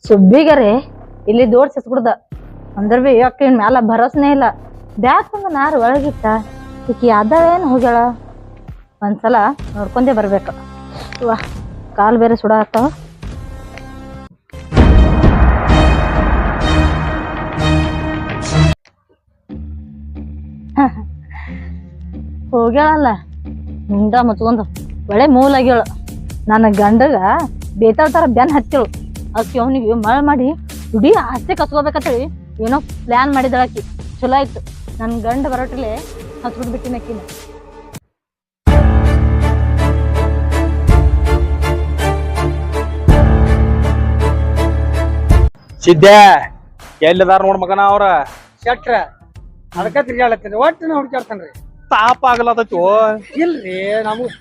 ಸುಬ್ಬಿಗರೆ ಇಲ್ಲಿ ದೋಡ್ ಸಿಸ್ಬಿಡ್ದ ಅಂದ್ರ ಬಿ ಅಕ್ಕ ಮ್ಯಾಲ ಭರೋಸನೆ ಇಲ್ಲ. ಬ್ಯಾಗ್ ತಂದ ನಾರು ಒಳಗಿಟ್ಟ ಈಕಿ ಅದಾಳೇನು ಹೋಗ್ಯಾಳ ಒಂದ್ಸಲ ನೋಡ್ಕೊಂಡೇ ಬರ್ಬೇಕು. ವಾ ಕಾಲ್ ಬೇರೆ ಸುಡ ಆಗ್ತಾವ. ಹೋಗ್ಯಾಳಲ್ಲ ಮುಂಡ ಮುಚ್ಕೊಂಡು ಒಳ್ಳೆ ಮೂಲಾಗ್ಯಾಳು. ನನ್ನ ಗಂಡಗ ಬೇತಾಳ ತರ ಬೆನ್ ಹತ್ತಿಳು. ಅಕ್ಕಿ ಅವನಿಗೆ ಮಳ ಮಾಡಿ ಇಡೀ ಆಸ್ತಿ ಕಸ್ಕೋಬೇಕಂತೇಳಿ ಏನೋ ಪ್ಲಾನ್ ಮಾಡಿದಳಕ್ಕಿ. ಚಲೋ ಆಯ್ತು ನನ್ನ ಗಂಡ ಬರೋಟ್ಲೆ ಹಚ್ಬಿಟ್ಟು ಬಿಟ್ಟಿನ ಅಕ್ಕಿನ. ಸಿದ್ದೆ ಎಲ್ಲಿದಾರ ನೋಡ್ ಮಗನ ಅವ್ರ ಶೆಟ್ರ ಅದಕ್ಕ ತಿರ್ಗಾಳತ್ತೀನಿ ಒಟ್ಟಿನ ಹುಡ್ಕಾಡ್ತಾನ್ರಿ. ತಾಪ ಆಗ್ಲತ್ತೋ ಇಲ್ರಿ ನಮಗ್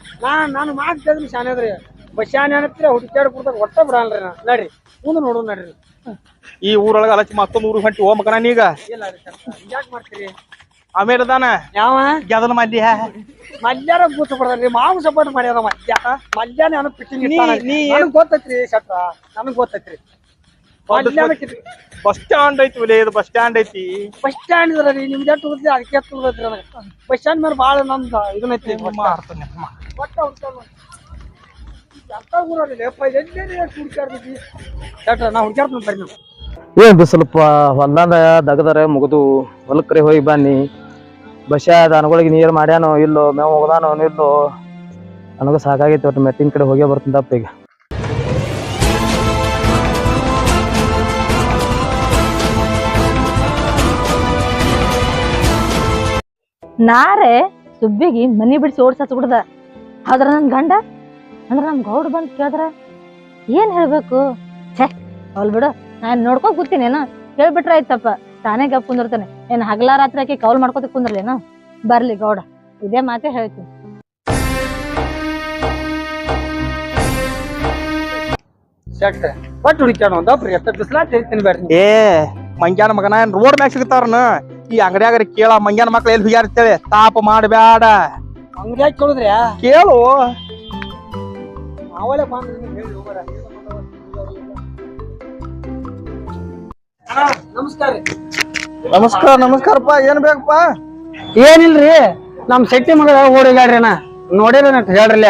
ನಾನು ಮಾಡ್ತಿದ್ರಿ ಶಾನೆ ಅದ್ರಿ ಬಸ್ ಶಾನೆ ಅನ್ನತ್ರಿ ಹುಡ್ಕ್ಯಾಡ್ ಕೊಡ್ತಾರ ಒಟ್ಟ ಬಿಡಲ್ರಿ ನಾ. ನಡ್ರಿ ಮುಂದೆ ನೋಡು ನಡ್ರಿ. ಈ ಊರೊಳಗ ಅಲಚಿ ಮತ್ತೊಂದು ಊರಿಗೆ ಹೊಂಟಿ ಓ ಮಗನ ನೀಗ ಇಲ್ಲ ರೀ ಯಾಕೆ ಮಾಡ್ತೀರಿ? ಆಮೇಲೆ ಅದಾನ ಯಾವ ಗೆದಲ್ ಮಲ್ಯ ಮಲ್ಯಾರ ಬೂತ ಕೊಡ್ತಾರ್ರಿ. ಮಾವು ಸಪೋರ್ಟ್ ಮಾಡ್ಯಾರ ಮಲ್ಯಾನ ಏನೋ ಪಿಟ್ಟಿಂಗ್ ನನಗ್ ಗೊತ್ತೈತ್ರಿ ಶೆಟ್ರ ನನಗ್ ಗೊತ್ತೈತ್ರಿ. ಬಸ್ ಸ್ಟ್ಯಾಂಡ್ ಐತಿ ಒಲೆ ಇದು ಬಸ್ ಸ್ಟ್ಯಾಂಡ್ ಐತಿ. ಬಸ್ ಸ್ಟ್ಯಾಂಡ್ ಇದ್ರಿ ನಿಮ್ಗೆ ಎಷ್ಟು ಹೋದ್ರಿ ಅದಕ್ಕೆ ಹೋದ್ರಿ ನನಗೆ ಬಸ್ ಸ್ಟ್ಯಾಂಡ್ ಮೇಲೆ ಭಾಳ ನಮ್ದು ಇದನ್ನೈತಿ. ಒಟ್ಟ ಎಂತ ಊರಲ್ಲಿ ಹುಡ್ಕಾಡ್ತೀವಿ ಶೆಟ್ರ ನಾ ಹುಡ್ಕಾಡ್ತೀನಿ ಬರ್ರಿ ನೀವು. ಏನ್ ಸ್ವಲ್ಪ ಹೊಲ್ದಾನ ದಗದಾರ ಮುಗಿದು ಹೊಲಕ್ರೆ ಹೋಗಿ ಬನ್ನಿ. ಬಸ್ಯಾ ದನಗಳಿಗೆ ನೀರು ಮಾಡ್ಯಾನೋ ಇಲ್ಲೋ ಮೇವು ಹೋಗದಾನೋ ಇಲ್ಲೋ ನನಗೂ ಸಾಕಾಗೈತಿ. ಒಟ್ಟು ಮೆಟ್ಟಿನ ಕಡೆ ಹೋಗೇ ಬರ್ತಂದಪ್ಪ ಈಗ. ನಾರೇ ಸುಬ್ಬಿಗೆ ಮನಿ ಬಿಡಿಸಿ ಓಡ್ಸ ಹಚ್ಬಿಡ್ದ. ಆದ್ರ ನನ್ ಗಂಡ ಅಂದ್ರ ನಮ್ ಗೌಡ್ ಬಂದ್ ಕೇಳಿದ್ರ ಏನ್ ಹೇಳ್ಬೇಕು? ಛೇ ಅವಲ್ ಬಿಡು ನಾನ್ ನೋಡ್ಕೊ ಕೂತೀನೇನು ಹೇಳ್ಬಿಟ್ರ ಆಯ್ತಪ್ಪ. ತಾನೇ ಗಪ್ ಕುಂದಿರ್ತಾನೆ. ಏನ್ ಹಗಲ ರಾತ್ರಿ ಆಕಿ ಕೌಲ್ ಮಾಡ್ಕೋತ ಕುಂದ್ರಲೇನು? ಬರ್ಲಿ ಗೌಡ ಇದೇ ಮಾತೆ ಹೇಳ್ತೀನಿ. ಶೆಟ್ಟ ಒಟ್ಟು ಹುಡುಕ್ಯಾಡ ಒಂದಪ್ರಿ ಎತ್ತ ಬಿಸ್ಲಾ ತಿರ್ತೀನಿ ಬರ್ರಿ. ಏ ಮಂಗ್ಯಾನ ಮಗನ ರೋಡ್ ಮ್ಯಾಗ ಸಿಗ್ತಾರನ ಈ ಅಂಗಡಿಯಾಗ ಕೇಳ ಮಂಗ್ಯಾನ ಮಕ್ಳು ಎಲ್ಲಿ ಹೋಗ್ಯಾರ್ತೇವೆ. ತಾಪ ಮಾಡಬ್ಯಾಡ ಅಂಗಡಿಯಾಗ ಕೇಳಿದ್ರಿ ಕೇಳು. ಅವಲೇ ಬಂದ್ರಿ ಹೇಳಿ ಹೋಗ್ಬಾರ. ನಮಸ್ಕಾರ ರೀ. ನಮಸ್ಕಾರ ನಮಸ್ಕಾರಪ್ಪ. ಏನ್ ಬೇಕಪ್ಪ? ಏನಿಲ್ರಿ ನಮ್ ಶೆಟ್ಟಿ ಮಗಳ ಓಡಿಗಾಡ್ರಿ ನಾ ನೋಡಿರಿ ನಟ್ ಹೇಳ್ರಲ್ಲ.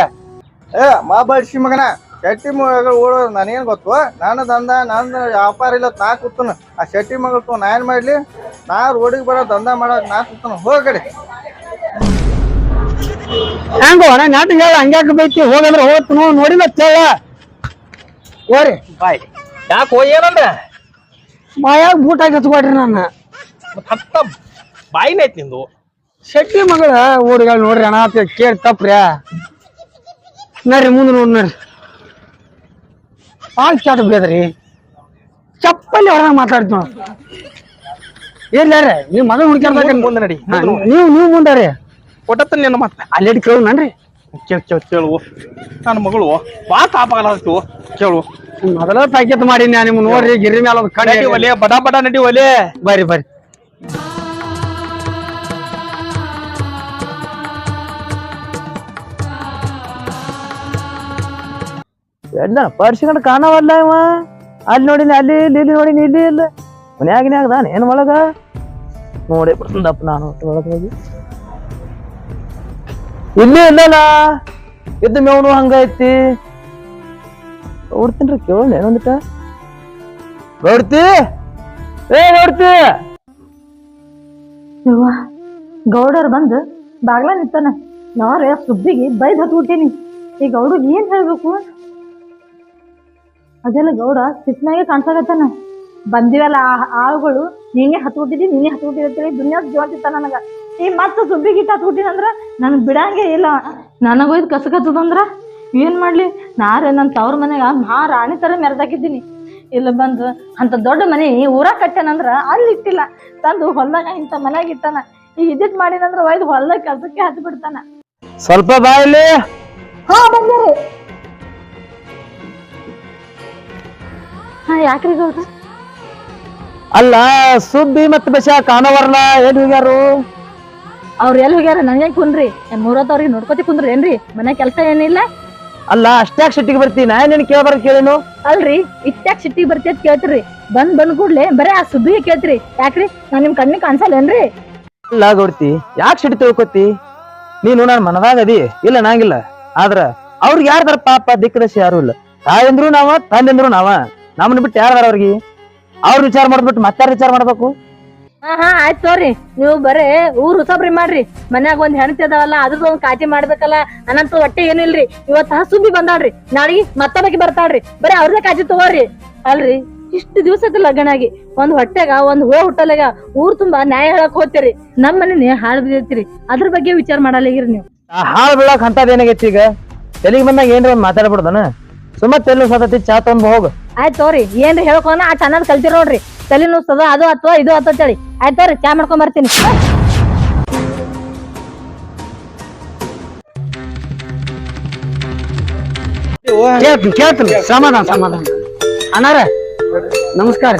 ಏ ಮಾ ಬಡ್ಸಿ ಮಗನ ಶೆಟ್ಟಿ ಮಗಳು ಓಡೋದು ನಾನೇನ್ ಗೊತ್ತು? ನಾನು ದಂಧ ನಂದು ವ್ಯಾಪಾರ ಇಲ್ಲ ನಾ ಕೂತನ. ಆ ಶೆಟ್ಟಿ ಮಗಳು ನಾ ಏನ್ ಮಾಡ್ಲಿ? ನಾ ರೋಡಿಗೆ ಬರೋ ದಂಧ ಮಾಡಕ್ ನಾ ಕೂತನ. ಹೋಗ ಕಡೆ ಹೆಂಗೋ ನಾ ನಾಟ ಹೇಳ ಹಂಗ್ಯಾಕ ಬೈತಿ ಹೋಗಂದ್ರ ಹೋಗ್ತು ನೋಡಿಲ್ಲ ಹೇಳ ಓರಿ ಬಾಯ್ ಯಾಕೋ ಏನಂದ್ರ ಬಾಯಾಗ ಬೂಟ್ ಹಾಕಿ ಹಚ್ಕೊಡ್ರಿ ನನ್ನ ಹತ್ತ ಬಾಯಿನ ಐತಿ ನಿಂದು. ಶೆಟ್ಟಿ ಮಗಳ ಓಡಿಗಳು ನೋಡ್ರಿ ಅಣ್ಣ ಕೇಳಿ ತಪ್ಪ್ರಿ ನಡ್ರಿ ಮುಂದೆ ನೋಡಿ ನಡ್ರಿ. ಭಾಳ ಚಾಟ ಬೇದ್ರಿ ಚಪ್ಪಲ್ಲಿ ಹೊರ ಮಾತಾಡ್ತೀವಿ ನಾವು. ಏನ್ರಿ ನೀವು ಮಗ ಹುಡ್ಕ್ಯಾಡ್ದಾಗ ಮುಂದೆ ನಡಿ. ನೀವು ಮುಂದೆ ರೀ ಕೊಟ್ಟತ್ತ ನಿನ್ನ ಮತ್ತೆ ಅಲ್ಲಿ ಕೇಳು ನನ್ರಿ. ಕೇಳು ನನ್ನ ಮಗಳು ಬಾ ತಾಪಾಗಲ್ಲ ಕೇಳು. ಮೊದಲ ಪ್ಯಾಕೆಟ್ ಮಾಡೀನಿ ನಾ ನಿಮ್ ನೋಡ್ರಿ ಗಿರಿ ಮ್ಯಾಲ ನಡಿ ಒಲೆ ಬಡ ಬಡ ನಡಿ ಒಲೆ. ಬರ್ರಿ ಬರ್ರಿ. ಪರ್ಸಿಕೊಂಡು ಕಾಣವಲ್ಲ ಇವ. ಅಲ್ಲಿ ನೋಡಿನಿ ಅಲ್ಲಿ ಇಲ್ಲಿ ಇಲ್ಲಿ ನೋಡಿನಿ ಇಲ್ಲಿ ಇಲ್ಲ. ಮನ್ಯಾಗಿನ್ಯಾಗ ಅದಾನ ಏನ್ ಒಳಗ ನೋಡಿ ಬಿಡ್ತಂದಪ್ಪ ನಾನು ಒಳಗೆ ಹೋಗಿ. ಇಲ್ಲಿ ಇಲ್ಲಲ್ಲ ಇದ್ದ ಮೇವನು ಹಂಗೈತಿ. ಓಡ್ತೀನ್ರಿ ಕೇಳೋಣ ಏನೊಂದಿಟ. ನೋಡ್ತಿ ಏ ನೋಡ್ತಿ ಗೌಡರ್ ಬಂದು ಬಾಗ್ಲ ನಿಂತಾನ. ನಾರೇ ಸುಬ್ಬಿಗೆ ಬೈದ್ ಹತ್ಬಿಟ್ಟೀನಿ. ಈ ಗೌಡಗ್ ಏನ್ ಹೇಳ್ಬೇಕು? ಅದೆಲ್ಲ ಗೌಡ ಸಿಟ್ನಾಗೆ ಕಾಣ್ಸಾಕತ್ತಾನ. ಬಂದಿವಲ್ಲ ಆಳುಗಳು ನೀನೇ ಹತ್ಬಿಟ್ಟಿದಿ ದುನಿಯಾ ಜೋತಿತ್ತ ನನಗ. ಈ ಮತ್ತ ಸುಬ್ಬಿಗೆ ಇಟ್ಟು ಹತ್ಬಿಟ್ಟಿನಂದ್ರ ನನ್ ಬಿಡಂಗೆ ಇಲ್ಲ. ನನಗೊಯ್ದು ಕಸಕತ್ತದಂದ್ರ ಏನ್ ಮಾಡ್ಲಿ? ನಾರೇ ನನ್ ತವ್ರ ಮನೆಗ ರಾಣಿ ತರ ಮೆರೆದಾಕಿದ್ದೀನಿ. ಇಲ್ಲ ಬಂದು ಅಂತ ದೊಡ್ಡ ಮನೆ ಊರ ಕಟ್ಟೆನಂದ್ರ ಅಲ್ಲಿ ಇಟ್ಟಿಲ್ಲ, ತಂದು ಹೊಲ್ದಾಗ ಇಂತ ಮನ್ಯಾಗ ಇಟ್ಟಾನ. ಈಗ ಇದಿಟ್ ಮಾಡಿನಂದ್ರ ಒಯ್ದು ಹೊಲ್ದಾಗ ಕಸಕ್ಕೆ ಹತ್ತಿ ಬಿಡ್ತಾನ. ಸ್ವಲ್ಪ ಬಾಯಲ್ಲಿ. ಹಾ ಬಂದ್ರಿ. ಹಾ ಯಾಕ್ರಿ ಗೌಡ್ರ? ಅಲ್ಲ ಸುಬ್ಬಿ ಮತ್ತೆ ಬಸ್ಯಾ ಕಾಣವರ್ಲ ಎಲ್ಲಿ ಹೋಗ್ಯಾರು? ಅವ್ರ ಎಲ್ಲಿ ಹೋಗ್ಯಾರ? ನನಗೆ ಕುಂದ್ರಿ ಮೂರತ್ತವ್ರಿಗೆ ನೋಡ್ಕೋತಿ ಕುಂದ್ರಿ ಏನ್ರಿ? ಮನೆ ಕೆಲ್ಸ ಏನಿಲ್ಲ. ಅಲ್ಲ ಅಷ್ಟ್ಯಾಕ್ ಸಿಟ್ಟಿಗೆ ಬರ್ತೀನಿ ನಾ ನಿನ್ ಕೇಳ್ಬಾರ ಕೇಳೇನು? ಅಲ್ರಿ ಇಟ್ಟಾಕ್ ಸಿಟ್ಟಿಗೆ ಬರ್ತಿ ಅಂತ ಕೇಳ್ತೀರಿ ಬಂದ್ ಕೂಡ್ಲೆ ಬರೇ ಆ ಸುದ್ದಿಗೆ ಕೇಳ್ತೀರಿ ಯಾಕ್ರಿ ನಾನ್ ನಿಮ್ ಕಣ್ಣಿಗೆ ಕಾಣಿಸಲ್ಲೇನ್ರಿ? ಇಲ್ಲ ಗೌಡ್ತಿ, ಯಾಕೆ ಸಿಟ್ಟು ತಿಳ್ಕೊತಿ? ನೀನು ನನ್ನ ಮನದಾಗ ಅದಿ, ಇಲ್ಲ ನಂಗಿಲ್ಲ. ಆದ್ರ ಅವ್ರಿಗೆ ಯಾರ್ದಾರ ಪಾಪ ದಿಕ್ಕದಶಿ ಯಾರು ಇಲ್ಲ. ತಾಯಂದ್ರು ನಾವ, ತಂದೆಂದ್ರು ನಾವ. ನಮ್ಮನ್ನ ಬಿಟ್ಟು ಯಾರ್ದಾರ ಅವ್ರಿಗೆ? ಅವ್ರ ವಿಚಾರ ಮಾಡ್ಬಿಟ್ಟು ಮತ್ತಾರ ವಿಚಾರ ಮಾಡ್ಬೇಕು? ಹಾ ಆಯ್ತು ತೋರಿ, ನೀವು ಬರೇ ಊರ್ ಉಸಾಬ್ರಿ ಮಾಡ್ರಿ. ಮನ್ಯಾಗ ಒಂದ್ ಹೆಣ್ತಿ ಅದಾವಲ್ಲ ಅದ್ರದ್ದು ಒಂದ್ ಕಾಳಜಿ ಮಾಡ್ಬೇಕಲ್ಲ ಅನ್ನಂತ ಹೊಟ್ಟೆ ಏನಿಲ್ರಿ. ಇವತ್ತ ಸುಬ್ಬಿ ಬಂದಾಳ್ರಿ, ನಾಳೆಗೆ ಮತ್ತೊಬ್ಬಾಕಿ ಬರ್ತಾಳ್ರಿ, ಬರೀ ಅವ್ರದೇ ಕಾಳಜಿ ತಗೋರಿ. ಅಲ್ರಿ ಇಷ್ಟು ದಿವಸದ ಲಗ್ನ ಆಗಿ ಒಂದ್ ಹೊಟ್ಟೆಗ ಒಂದ್ ಹೋ ಹುಟ್ಟಲಾಗ ಊರ್ ತುಂಬಾ ನ್ಯಾಯ ಹೇಳಕ್ ಹೋಗ್ತೀರಿ, ನಮ್ ಮನೆ ಹಾಳು ಬಿದ್ದಿರ್ತೀರಿ. ಅದ್ರ ಬಗ್ಗೆ ವಿಚಾರ ಮಾಡಲಾಗಿರಿ ನೀವು. ಹಾಳು ಬೀಳಕ್ ಅಂತದ್ ಏನಾಗೈತಿ ಈಗ? ತೆಲಿಗೆ ಬಂದಾಗ ಏನ್ರಿ ಒಂದ್ ಮಾತಾಡ್ಬಿಡ್ದನ? ಸುಮ್ಮ ತೆಲು ಸತತಿ ಚಾ ತೊಂದ್ ಹೋಗ. ಆಯ್ತು ತೋರಿ, ಏನ್ರಿ ಹೇಳ್ಕೊಂಡ ಆ ಚೆನ್ನಾಗ್ ಕಲ್ತಿರ ನೋಡ್ರಿ. ತಲೆ ನುಸ್ತದ ಅದು ಅಥವಾ ಇದು ಹೇಳಿ. ಆಯ್ತು ತೋರಿ, ಚಾ ಮಾಡ್ಕೊಂಡ್ ಬರ್ತೀನಿ. ಕೇಳ್ತೀನಿ ಸಮಾಧಾನ ಅಣ್ಣಾರ ನಮಸ್ಕಾರ.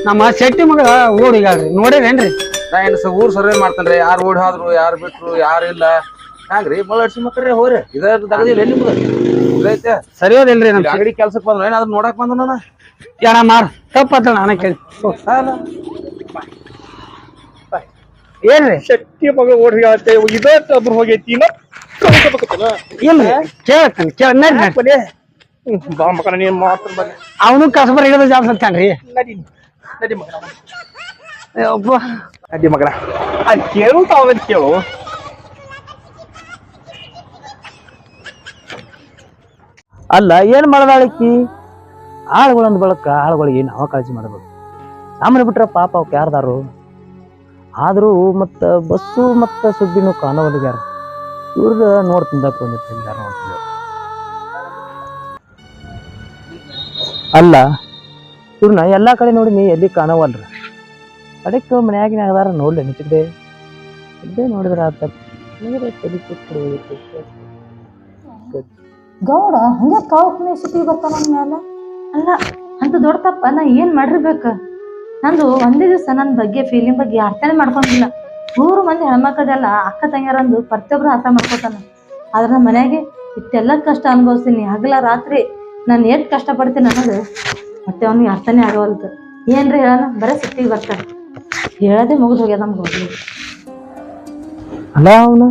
ನಮ್ಮ ಶೆಟ್ಟಿ ಮಗ ಓಡಿಗಾಳ್ರಿ, ನೋಡಿರೇನ್ರಿ? ಊರ್ ಸರ್ವೆ ಮಾಡ್ತಾನ್ರಿ, ಯಾರು ಓಡಿ ಹೋದ್ರು, ಯಾರು ಬಿಟ್ರು, ಯಾರು ಇಲ್ಲ. ಹಂಗ್ರಿ ಬಳಸಿ ಮಕ್ಳ್ರಿ ಹೋರಿ. ಇದ ತಗದಿಲ್ಲ ನಿಮ್ದು ಸರಿ ಹೋದಿಲ್ರಿ ನಮ್ ಅಂಗಡಿ ಕೆಲ್ಸಕ್ ಬಂದ್ರ ಏನ್ ಅದನ್ನ ನೋಡಕ್ ಬಂದ ನಾನು ಯಾರ ಮಾರ್ ತಪ್ಪತ್ತ ನಾನೇ ಕೇಳಿ ಏನ್ರಿ? ಶಕ್ತಿ ಮಗ ಓಡಿ ಇದ್ರ ಹೋಗೈತಿ ಇಲ್ರಿ ಕೇಳ್ತಾನೆ ಬಾ ಮಕ್ಕಳ ನೀನ್ ಮಾತ್ರ ಬಗ್ಗೆ ಅವನು ಕಸಬರ್ ಹಿಡಿದು ಜಾಬ್ ಸತ್ತಾನ್ರಿ. ನಡಿ ನಡಿ ಮಗನ, ಒಬ್ಬ ನಡಿ ಮಗನ. ಅದ್ ಕೇಳು ತಾವೇನ್ ಕೇಳು. ಅಲ್ಲ ಏನ್ ಮಾಡದಾಳಕಿ? ಆಳುಗಳಂದ್ ಬಳಕ ಆಳುಗಳಿಗೆ ನಾವ ಕಾಳಜಿ ಮಾಡ್ಬೇಕು. ನಮ್ಮನ್ನ ಬಿಟ್ರ ಪಾಪ ಅವಕ್ ಯಾರ್ದಾರು? ಆದ್ರೂ ಮತ್ತ ಬಸ್ಸು ಮತ್ತ ಸುದ್ದಿನೂ ಕಾಣೋದಿಗ್ಯಾರ. ಇವ್ರದ ನೋಡ್ತಿಂದ ಯಾರು ನೋಡ್ತಿದ್ದ. ಅಲ್ಲ ಇವ್ರನ್ನ ಎಲ್ಲಾ ಕಡೆ ನೋಡಿ ನೀ ಎಲ್ಲಿ ಕಾಣವಲ್ರಿ. ಕಡೆಕ್ ಮನ್ಯಾಗಿನ ಅದಾರ ನೋಡ್ಲಿ ನಿಂತಿದ್ದೆ ಇದ್ದೇ ನೋಡಿದ್ರ ಆತ. ಗೌಡ ಹಂಗೆ ಕಾವು ಸಿಟಿ ಬರ್ತಾನ ಮ್ಯಾಲ. ಅಲ್ಲ ಅಂತ ದೊಡ್ಡ ತಪ್ಪ ನಾ ಏನ್ ಮಾಡಿರ್ಬೇಕ? ನಂದು ಒಂದೇ ದಿವಸ ನನ್ನ ಬಗ್ಗೆ ಫೀಲಿಂಗ್ ಬಗ್ಗೆ ಅರ್ಥನೇ ಮಾಡ್ಕೊಂಡಿಲ್ಲ. 100 ಮಂದಿ ಹೆಣ್ಮಕ್ಳದೆಲ್ಲ ಅಕ್ಕ ತಂಗಿಯರಂದು ಪ್ರತಿಯೊಬ್ರು ಅರ್ಥ ಮಾಡ್ಕೊತಾನ. ಆದ್ರ ನಮ್ಮ ಮನ್ಯಾಗೆ ಇಷ್ಟೆಲ್ಲ ಕಷ್ಟ ಅನುಭವಿಸ್ತೀನಿ. ಹಗಲ ರಾತ್ರಿ ನಾನು ಎಷ್ಟ್ ಕಷ್ಟ ಪಡ್ತೀನಿ ಅನ್ನೋದು ಮತ್ತೆ ಅವ್ನಿಗೆ ಅರ್ಥನೇ ಆಗೋಲ್ತು. ಏನ್ರಿ ಹೇಳೋಣ, ಬರೀ ಸಿಟ್ಟಿಗೆ ಬರ್ತಾರೆ. ಹೇಳದೆ ಮುಗಿದು ಹೋಗ್ಯದ ನಮ್ಗೆ ಹೋಗ್ಲಿ. ಅಲ್ಲ ಅವನು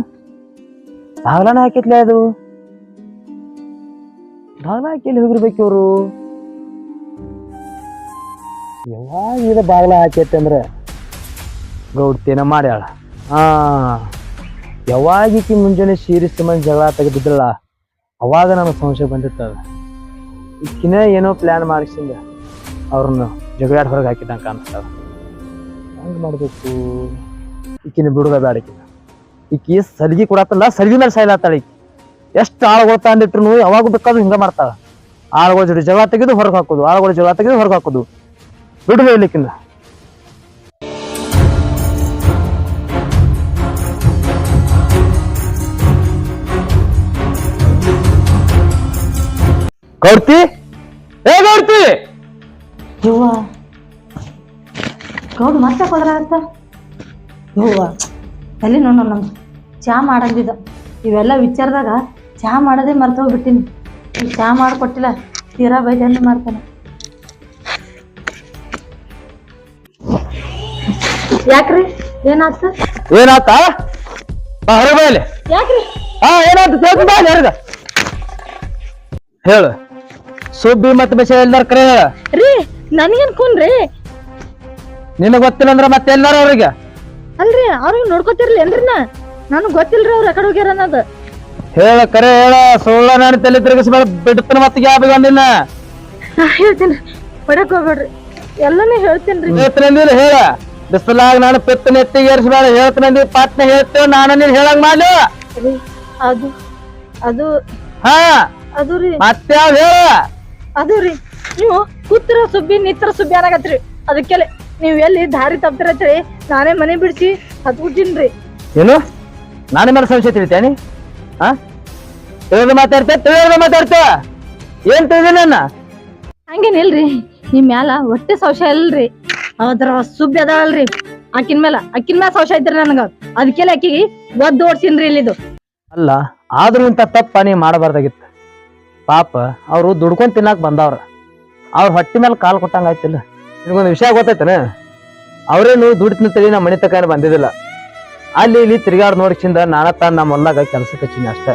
ಬಾಗ್ಲಾನ ಹಾಕಿತ್ಲೆ, ಅದು ಬಾಗ್ಲ ಹಾಕಿ ಎಲ್ಲಿ ಹೋಗಿರ್ಬೇಕು ಇವ್ರು? ಯಾವಾಗ ಇದು ಬಾಗ್ಲ ಹಾಕೈತೆ ಅಂದ್ರೆ ಗೌಡ್ತೇನ ಮಾಡ್ಯಾಳ. ಯಾವಾಗೀಕಿ ಮುಂಜಾನೆ ಸೀರಿಸ್ ಮಂದಿ ಜಗಳ ತೆಗೆದಿದ್ದಲ್ಲ, ಅವಾಗ ನನಗೆ ಸಂಶಯ ಬಂದಿರ್ತದ. ಈಕಿನ ಏನೋ ಪ್ಲಾನ್ ಮಾಡಿಸಿಂದ ಅವ್ರನ್ನ ಜಗಳಾಡ್ ಹೊರಗೆ ಹಾಕಿದಂಗ ಕಾಣಿಸ್ತದ. ಹೆಂಗ್ ಮಾಡ್ಬೇಕು? ಈಕಿನ ಬಿಡುದ ಬ್ಯಾಡಕಿ. ಈಕಿ ಸಲಿಗೆ ಕೊಡತ್ತಲ್ಲ, ಸಲಿಗೆ ಮೇಲೆ ಸಾಯ್ಲಾತಾಳ ಈಕಿ. ಎಷ್ಟು ಆಳುಗಳು ತಂದಿಟ್ರು ಯಾವಾಗ ಬೇಕಾದ್ರೂ ಹಿಂಗ ಮಾಡ್ತಾಳ. ಆಳುಗಳ ಜೊತೆ ಜಗಳ ತೆಗೆದು ಹೊರಗೆ ಹಾಕೋದು, ಆಳುಗಳ ಜಗಳ ತೆಗೆದು ಹೊರಗೆ ಹಾಕೋದು. ಬಿಡುದೇ ಇಲ್ಲಿಕ್ಕಿಂದ. ಗೌಡ್ತಿ, ಏ ಗೌಡ್ತಿ! ಯವ್ವ ಗೌಡ್ ಮತ್ತೆ ಕೊದ್ರಾಗತ್ತ. ಯವ್ವ ತಲೆ ನೋಡು, ನಮ್ದು ಚಾ ಮಾಡಂದಿದ್ದ. ಇವೆಲ್ಲ ವಿಚಾರದಾಗ ಚಾ ಮಾಡೋದೇ ಮರ್ತ ಹೋಗ್ಬಿಟ್ಟಿನಿ. ಈಗ ಚಾ ಮಾಡಿಕೊಟ್ಟಿಲ್ಲ, ತೀರಾ ಬೈದನ್ನು ಮಾಡ್ತಾನೆ. ಯಾಕ್ರಿ ಏನಾತ? ಏನಾತ? ಹೊರಗೆ ಬಯಲೆ. ಯಾಕ್ರಿ ಏನಾತ? ಹೇಳು. ಸುಬ್ಬಿ ಮತ್ತೆ ಬಸ ಎಲ್ಲಾರ ಕರೆ ಹೇಳ. ರೀ ನನ್ಗೇನ್ ಕುನ್ರಿ? ನಿನಗ್ ಗೊತ್ತಿಲ್ಲ ಅಂದ್ರ ಮತ್ತೆ ಎಲ್ಲಾರ ಅವ್ರಿಗೆ ಅಲ್ರಿ ಅವ್ರಿಗೆ ನೋಡ್ಕೊತಿರ್ಲಿ ಏನ್ರಿ? ನನಗ್ ಗೊತ್ತಿಲ್ರಿ ಅವ್ರ ಯಾಕಡೆ ಹೋಗ್ಯಾರ ಅನ್ನೋದು. ಹೇಳ, ಕರೆ ಹೇಳ. ಸುಳ್ಳ ನಾನು ತಲೆ ತಿರುಗಿಸ್ಬೇಡ, ಬಿಡ್ತಾನ ಮತ್ತೆ ಗ್ಯಾಪ್ ಬಂದಿನ. ಹೇಳ್ತೀನಿ, ಹೊಡಕ್ ಹೋಗ್ಬೇಡ್ರಿ, ಎಲ್ಲಾನು ಹೇಳ್ತೀನ್ರಿ. ಹೇಳ್ತೀನಿಲ್ಲ, ಹೇಳ. ಬಿಸಲಾಗ ನಾನು ಪಿತ್ತನ ಎತ್ತಿಗೆ ಏರಿಸ್ಬೇಡ. ಹೇಳ್ತೀನಿ ಪಾಟ್ನ ಹೇಳ್ತೇವೆ, ನಾನು ನೀನ್ ಹೇಳಂಗ್ ಮಾಡು. ಅದು ಅದು ಹಾ ಅದು ರೀ, ಮತ್ತೆ ಯಾವ್ ಹೇಳ? ಅದು ರೀ, ನೀವು ಕೂತ್ರ ಸುಬ್ಬಿ ನಿತ್ರ ಸುಬ್ಬಿ ಅನ್ನಕತ್ರಿ. ಅದಕ್ಕೆಲೆ ನೀವ್ ಎಲ್ಲಿ ದಾರಿ ತಪ್ತಿರತ್ರಿ, ನಾನೇ ಮನೆ ಬಿಡಿಸಿ ಹತ್ಬಿಟ್ಟಿನ್ರಿ. ಏನು ನಾನೇ ಮೇಲೆ ಸಂಶಯ ತಿಳಿತೇನಿ? ಹಾ ತಿಳಿದು ಮಾತಾಡ್ತೇ ಏನ್ ತಿಳಿದಿ ನನ್ನ? ಹಂಗೇನಿಲ್ರಿ, ನಿಮ್ ಮ್ಯಾಲ ಹೊಟ್ಟೆ ಸಂಶಯ ಇಲ್ರಿ. ಅದ್ರ ಸುಬ್ಬಿ ಅದಾಳಲ್ರಿ, ಆಕಿನ ಮೇಲೆ ಸಂಶಯ ಐತ್ರಿ ನನಗ. ಅದಕ್ಕೆಲ್ಲ ಆಕಿಗೆ ಒದ್ದು ಓಡ್ಸಿನ್ರಿ ಇಲ್ಲಿದು. ಅಲ್ಲ, ಆದ್ರೂ ಇಂತ ತಪ್ಪ ನೀ ಮಾಡಬಾರ್ದಾಗಿತ್ತು. ಪಾಪ ಅವರು ದುಡ್ಕೊಂಡ್ ತಿನ್ನಾಕ ಬಂದವ್ರ ಅವ್ರ ಹೊಟ್ಟಿ ಮೇಲೆ ಕಾಲು ಕೊಟ್ಟಂಗ ಆಯ್ತಿಲ್ಲ. ನಿನಗೊಂದು ವಿಷಯ ಗೊತ್ತೈತನ, ಅವ್ರೇನು ದುಡ್ತಿನ ತಳಿ ನಮ್ಮ ಮನೆ ತಕ ಬಂದಿದ್ದಿಲ್ಲ. ಅಲ್ಲಿ ಇಲ್ಲಿ ತಿರ್ಗಾಡ್ ನೋಡ್ಕಿಂದ ನಾನ ತಾನು ನಮ್ಮ ಹೊಲ್ದಾಗ ಕೆಲ್ಸಕ್ಕೆ ಹಚ್ಚಿನಿ ಅಷ್ಟ.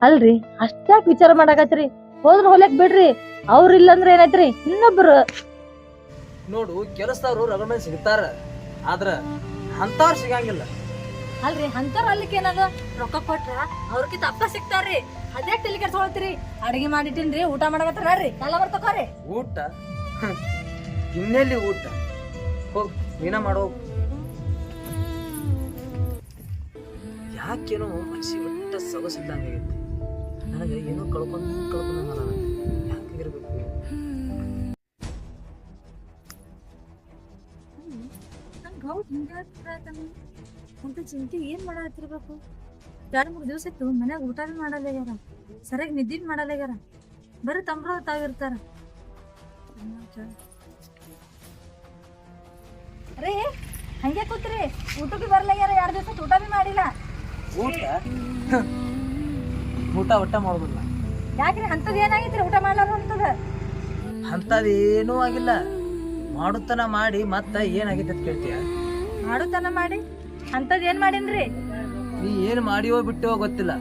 ಅಲ್ರಿ ಅಷ್ಟ್ಯಾಕ್ ವಿಚಾರ ಮಾಡಾಕತ್ರಿ? ಹೋದ್ರ ಹೊಲಕ್ ಬಿಡ್ರಿ, ಅವ್ರ ಇಲ್ಲಂದ್ರ ಏನೈತ್ರಿ ಇನ್ನೊಬ್ರು. ನೋಡು ಕೆಲಸದವ್ರು ರಗಡ ಮಂದಿ ಸಿಗ್ತಾರ, ಆದ್ರ ಅಂತವ್ರು ಸಿಗಂಗಿಲ್ಲ. ಅಲ್ರಿ ಅಂತವ್ರ ಅಲ್ಲಿಕ್ಕೆ ಏನಾಗ ರೊಕ್ಕ ಕೊಟ್ರ ಅವ್ರಕಿಂತ ಅಪ್ಪ ಸಿಗ್ತಾರ್ರಿ. ಅದೇ ತಲೆ ಕೆಡ್ಸ್ಕೊಳ್ತೀರಿ. ಅಡಿಗೆ ಮಾಡಿಟ್ಟಿನ್ರಿ, ಊಟ ಮಾಡಕತ್ತಾರ ನೋಡ್ರಿ, ಎಲ್ಲ ಬರ್ತಕೋರಿ. ಊಟ ಇನ್ನೆಲ್ಲಿ ಊಟ? ಹೋಗ್ ನೀನ ಮಾಡೋ. ಯಾಕೇನೋ ಮನಸ್ಸಿ ಒಟ್ಟ ಸೊಗಸಿದ್ದಂಗಾಗೈತಿ. ನನಗೆ ಏನೋ ಕಳ್ಕೊಂಡ ಯಾಕಿರ್ಬೇಕು? ಅಂತ ಚಿಂತೆ ಏನ್ ಮಾಡತ್ತಿರ್ಬೇಕು? 2-3 ದಿವಸ ಇತ್ತು ಮನ್ಯಾಗ ಊಟ ಬಿ ಮಾಡಲ್ಲಾಗ್ಯಾರ, ಸರಿಯಾಗಿ ನಿದ್ದೆ ಮಾಡಲ್ಲಾಗ್ಯಾರ, ಬರೀ ತಂಬ್ರ ತಾವಿರ್ತಾರ. ರೀ ಹಂಗೆ ಕೂತ್ರಿ, ಊಟಕ್ಕೆ ಬರ್ಲಾಗ್ಯಾರ, 2 ದಿವಸ ಊಟ ಬಿ ಮಾಡಿಲ್ಲ. ಊಟ ಒಟ್ಟ ಮಾಡೋದಿಲ್ಲ. ಯಾಕ್ರಿ ಅಂತದ್ ಏನಾಗೈತ್ರಿ ಊಟ ಮಾಡ್ಲಾರ ಅಂತದ? ಅಂತದೇನೂ ಆಗಿಲ್ಲ. ಮಾಡುತ್ತನ ಮಾಡಿ ಮತ್ತ ಏನಾಗೈತೆ ಅಂತ ಕೇಳ್ತೀಯ? ಮಾಡುತನ ಮಾಡಿ ಅಂತದ್ ಏನ್ ಮಾಡೀನ್ರಿ? ನೀ ಏನ್ ಮಾಡಿಯೋ ಬಿಟ್ಟಿವೋ ಗೊತ್ತಿಲ್ಲ,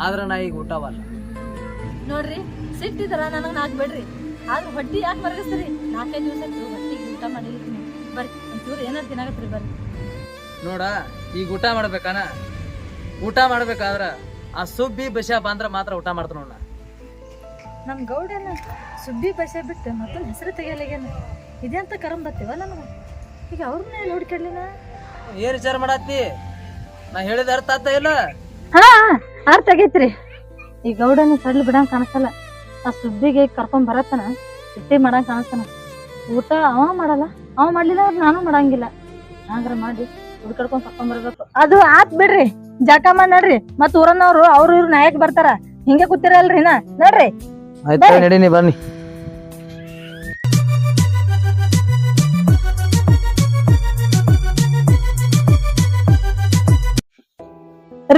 ಆದ್ರ ನಾ ಈಗ ಊಟವಲ್ಲ. ನೋಡ್ರಿ ಸಿಟ್ಟಿದ್ರ ನನಗ್ ನಾಕ್ ಬಿಡ್ರಿ, ಆದ್ರ ಹೊಟ್ಟಿ ಯಾಕೆ ಮರಗಿಸ್ತೀರಿ? 4-5 ದಿವಸ ಹೊಟ್ಟಿಗೆ ಊಟ ಮಾಡಿರ್ತೀನಿ. ಬರ್ರಿ ಒಂಚೂರು ಏನಾರು ತಿನ್ನಾಗತ್ರಿ ಬರ್ರಿ. ನೋಡ ಈಗ ಊಟ ಮಾಡ್ಬೇಕಾನ? ಊಟ ಮಾಡ್ಬೇಕಾದ್ರ ಆ ಸುಬ್ಬಿ ಬಸ್ಯಾ ಬಂದ್ರ ಮಾತ್ರ ಊಟ ಮಾಡ್ತಾನ ನೋಡ. ನಮ್ ಗೌಡನ ಸುಬ್ಬಿ ಬಸ್ಯಾ ಬಿಟ್ಟು ಮತ್ತೊಂದು ಹೆಸರು ತೆಗಿಯಲಾಗ್ಯಾನ. ಇದೇ ಅಂತ ಕರಂ ಬರ್ತೇವ ನಮಗ? ಈಗ ಅವ್ರನ್ನ ನೋಡ್ಕೊಡ್ಲಿನ? ಏನ್ ವಿಚಾರ ಮಾಡತ್ತಿ? ನಾ ಹೇಳಿದ ಅರ್ಥ ಆತ ಇಲ್ಲ? ಹಾ ಅರ್ಥ ಆಗೈತ್ರಿ. ಈ ಗೌಡನ ಸಡ್ಲು ಬಿಡಂಗ್ ಕಾಣಿಸಲ್ಲ, ಆ ಸುಬ್ಬಿಗೆ ಕರ್ಕೊಂಡ್ ಬರತ್ತನ ಇಟ್ಟೆ ಮಾಡಂಗ್ ಕಾಣಿಸ್ತಾನ. ಊಟ ಅವ ಮಾಡಲ್ಲ, ಅವ ಮಾಡ್ಲಿಲ್ಲ ಅವ್ರ ನಾನು ಮಾಡಂಗಿಲ್ಲ. ಹಂಗಾರ ಮಾಡಿ ಹುಡ್ಕಡ್ಕೊಂಡ್ ಕರ್ಕೊಂಡ್ ಬರ್ಬೇಕು. ಅದು ಆತ್ ಬಿಡ್ರಿ, ಜಾಕ ಮಾಡಿ ನಡ್ರಿ. ಮತ್ ಊರನ್ನವ್ರು ಅವ್ರ ಇವ್ರ ನಾಯಕ್ ಬರ್ತಾರ, ಹಿಂಗೆ ಕೂತಿರಲ್ರಿ ನಾ ನೋಡ್ರಿ. ಆಯ್ತಾ ನಡೀನಿ ಬನ್ನಿ.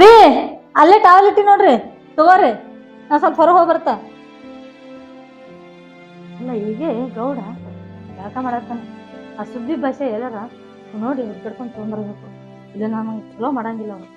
ರೀ ಅಲ್ಲೇ ಟಾವಲ್ ಇಟ್ಟಿ ನೋಡ್ರಿ, ತಗೋರಿ, ನಾ ಸ್ವಲ್ಪ ಹೊರಗೆ ಹೋಗಿ ಬರ್ತಾ. ಅಲ್ಲ ಹೀಗೆ ಗೌಡ ಜಾಕ ಮಾಡತ್ತಾನ, ಆ ಸುದ್ದಿ ಭಾಷೆ ಎಲ್ಲಾರ ನೋಡಿ ಹುಡ್ಕಡ್ಕೊಂಡ್ ತೊಗೊಂಡ್ಬರ್ಬೇಕು. ಇಲ್ಲ ನಾನು ಚಲೋ ಮಾಡಂಗಿಲ್ಲ ಅವ್ರು.